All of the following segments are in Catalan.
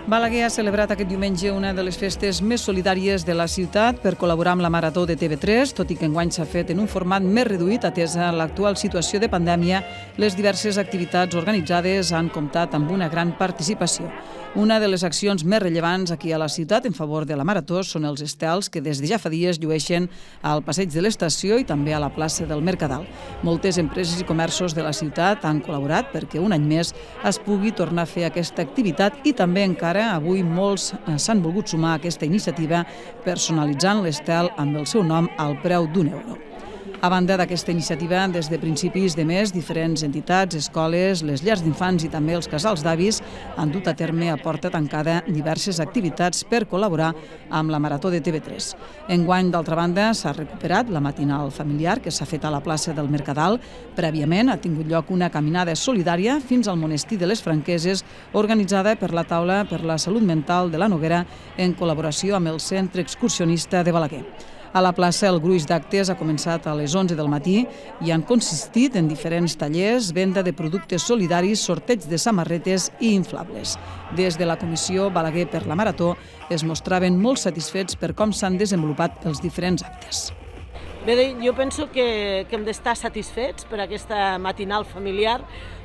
Balaguer ha celebrat aquest diumenge una de les festes més solidàries de la ciutat per col·laborar amb la Marató de TV3, tot i que enguany s'ha fet en un format més reduït atesa l'actual situació de pandèmia. Les diverses activitats organitzades han comptat amb una gran participació. Una de les accions més rellevants aquí a la ciutat en favor de la Marató són els estels que des de ja fa dies llueixen al passeig de l'Estació i també a la plaça del Mercadal. Moltes empreses i comerços de la ciutat han col·laborat perquè un any més es pugui tornar a fer aquesta activitat i també encara avui molts s'han volgut sumar a aquesta iniciativa personalitzant l'estel amb el seu nom al preu d'1 euro. A banda d'aquesta iniciativa, des de principis de mes, diferents entitats, escoles, les llars d'infants i també els casals d'avis han dut a terme a porta tancada diverses activitats per col·laborar amb la Marató de TV3. Enguany, d'altra banda, s'ha recuperat la matinal familiar que s'ha fet a la plaça del Mercadal. Prèviament ha tingut lloc una caminada solidària fins al monestir de les Franqueses, organitzada per la Taula per la Salut Mental de la Noguera en col·laboració amb el Centre Excursionista de Balaguer. A la plaça, el gruix d'actes ha començat a les 11 del matí i han consistit en diferents tallers, venda de productes solidaris, sorteig de samarretes i inflables. Des de la Comissió Balaguer per la Marató es mostraven molt satisfets per com s'han desenvolupat els diferents actes. Bé, jo penso que hem d'estar satisfets per aquesta matinal familiar,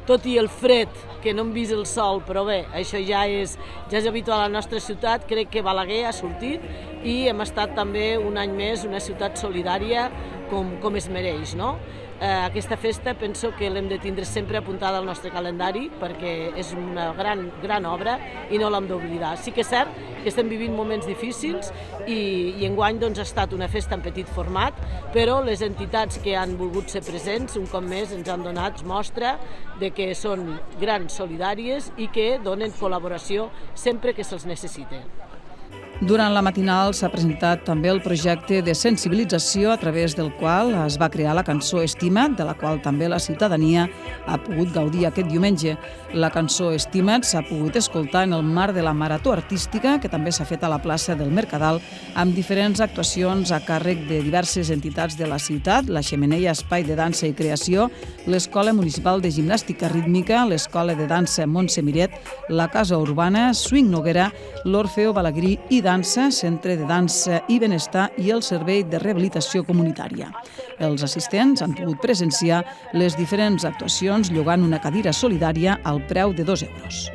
tot i el fred, que no hem vist el sol, però bé, això ja és habitual a la nostra ciutat. Crec que Balaguer ha sortit i hem estat també un any més una ciutat solidària com es mereix, no? Aquesta festa penso que l'hem de tindre sempre apuntada al nostre calendari perquè és una gran obra i no l'hem d'oblidar. Sí que és cert que estem vivint moments difícils i enguany ha estat una festa en petit format, però les entitats que han volgut ser presents un cop més ens han donat mostra de que són grans solidàries i que donen col·laboració sempre que se'ls necessite. Durant la matinal s'ha presentat també el projecte de sensibilització a través del qual es va crear la cançó Estima't, de la qual també la ciutadania ha pogut gaudir aquest diumenge. La cançó Estima't s'ha pogut escoltar en el marc de la Marató Artística, que també s'ha fet a la plaça del Mercadal, amb diferents actuacions a càrrec de diverses entitats de la ciutat, la Xemeneia Espai de Dansa i Creació, l'Escola Municipal de Gimnàstica Rítmica, l'Escola de Dansa Montse Miret, la Casa Urbana, Swing Noguera, l'Orfeo Balaguerí i Dansa, Centre de Dansa i Benestar i el Servei de Rehabilitació Comunitària. Els assistents han pogut presenciar les diferents actuacions llogant una cadira solidària al preu de 2 euros.